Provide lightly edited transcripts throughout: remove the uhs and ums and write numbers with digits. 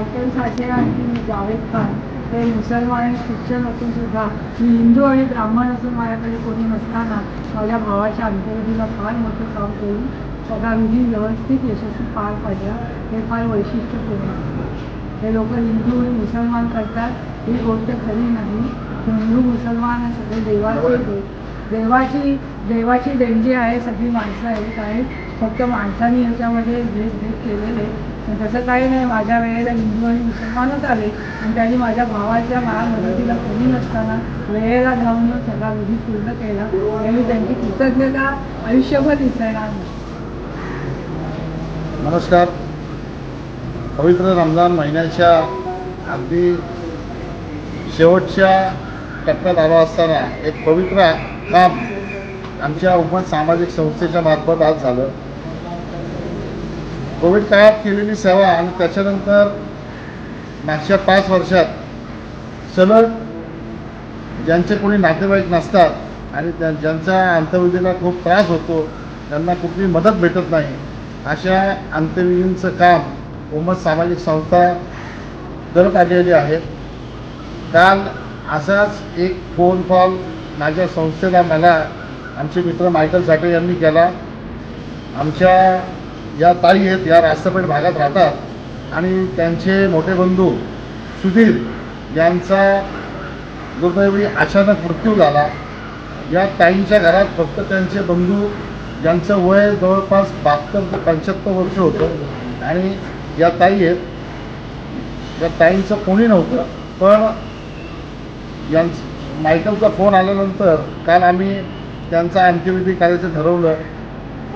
Michael साठे आणि जावेद खान हे मुसलमान आणि ख्रिश्चन असून सुद्धा मी हिंदू आणि ब्राह्मण असून माझ्याकडे कोणी नसताना माझ्या भावाच्या अंत्यविधीला फार मोठं काम करून सगळा विधी व्यवस्थित यशस्वी पार पाडला. हे फार वैशिष्ट्यपूर्ण आहे. हे लोक हिंदू आणि मुसलमान करतात ही गोष्ट खरी नाही. हिंदू मुसलमान सगळे देवाची देणगी आहे. सगळी माणसं एक आहेत. फक्त माणसांनी ह्याच्यामध्ये भेद केलेले. पण तसं काही नाही. माझ्या वेळेला हिंदू आणि मुसलमानच आले आणि त्यांनी माझ्या भावाच्या मदतीला कोणी नसताना वेळेला जाऊन सगळा विधी पूर्ण केला. आणि त्यांची कृतज्ञता आयुष्यभर विसरणार नाही. नमस्कार. पवित्र रमजान महिन्याच्या अगदी शेवटच्या टप्प्यात आलो असताना एक पवित्र काम आमच्या उम्मत सामाजिक संस्थेच्या मार्फत आज झालं. कोविड काळात केलेली सेवा आणि त्याच्यानंतर मागच्या 5 वर्षात सलग ज्यांचे कोणी नातेवाईक नसतात आणि ज्यांचा अंत्यविधीला खूप त्रास होतो, त्यांना कुठली मदत भेटत नाही, अशा अंत्यविधींचं काम उम्मत सामाजिक संस्था करत आलेली आहे. काल असाच एक फोन कॉल माझ्या संस्थेला मला आमचे मित्र मायकेल साठे यांनी केला. आमच्या या ताई आहेत, या राष्ट्रपेठ भागात राहतात आणि त्यांचे मोठे बंधू सुधीर यांचा दुर्दैवी अचानक मृत्यू झाला. या ताईंच्या घरात फक्त त्यांचे बंधू ज्यांचं वय जवळपास 72 ते 75 वर्ष होतं आणि या ताई आहेत. या ताईंचं कोणी नव्हतं. पण मायकेलचा फोन आल्यानंतर काल आम्ही त्यांचा अंत्यविधी करायचं ठरवलं.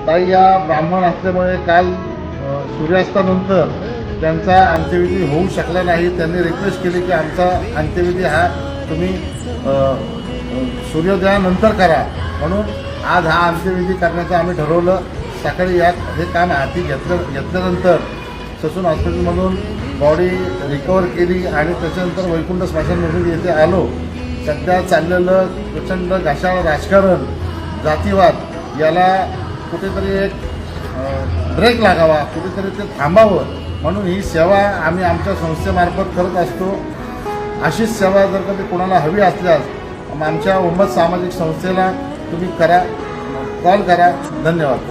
ताई या ब्राह्मण असल्यामुळे काल सूर्यास्तानंतर त्यांचा अंत्यविधी होऊ शकला नाही. त्यांनी रिक्वेस्ट केली की आमचा अंत्यविधी हा तुम्ही सूर्योदयानंतर करा, म्हणून आज हा अंत्यविधी करण्याचं आम्ही ठरवलं. सकाळी हे काम हाती घेतल्यानंतर ससून हॉस्पिटलमधून बॉडी रिकवर केली आणि त्याच्यानंतर वैकुंठ स्मशानमधून येथे आलो. सध्या चाललेलं प्रचंड घासाळ राजकारण, जातीवाद याला कुठेतरी एक ब्रेक लागावा, कुठेतरी ते थांबावं, म्हणून ही सेवा आम्ही आमच्या संस्थेमार्फत करत असतो. अशीच सेवा जर कधी कोणाला हवी असल्यास आमच्या उम्मत सामाजिक संस्थेला तुम्ही करा, कॉल करा. धन्यवाद.